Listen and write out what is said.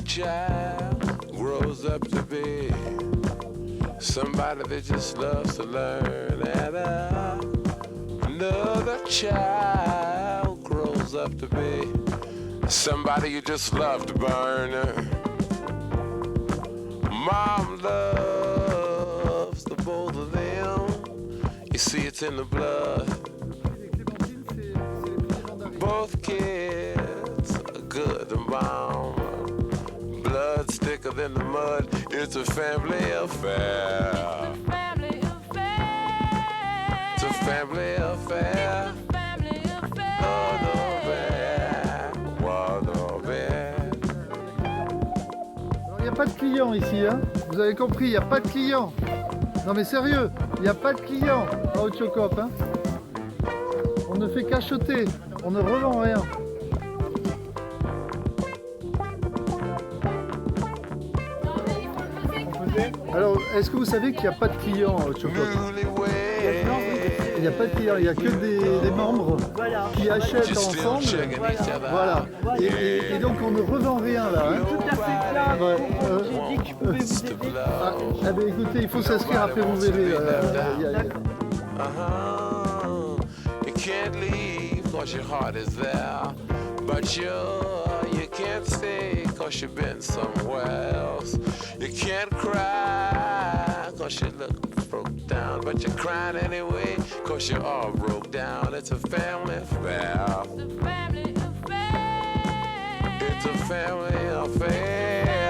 Child grows up to be somebody that just loves to learn, and another child grows up to be somebody you just love to burn. Mom loves the both of them. You see, it's in the blood. Both kids are good and mom. Blood's thicker than the mud. It's a family affair. It's a family affair. Il n'y a pas de clients ici, hein. Vous avez compris, il n'y a pas de clients. Non mais sérieux, il n'y a pas de clients à Ochiokop, hein. On ne fait qu'acheter, on ne revend rien. Alors, est-ce que vous savez qu'il n'y a pas de clients au Ochiokop? Il n'y a pas de clients, il n'y a que des membres qui achètent ensemble. Voilà. Et donc on ne revend rien là. Hein. Tout à fait là. Ouais. J'ai dit que je pouvais vous aider. Ah ben écoutez, il faut s'inscrire, après vous verrez. You can't leave cause your heart is there, but you can't stay cause you've been somewhere else. You can't cry cause you look broke down, but you're crying anyway cause you're all broke down. It's a family affair. It's a family affair.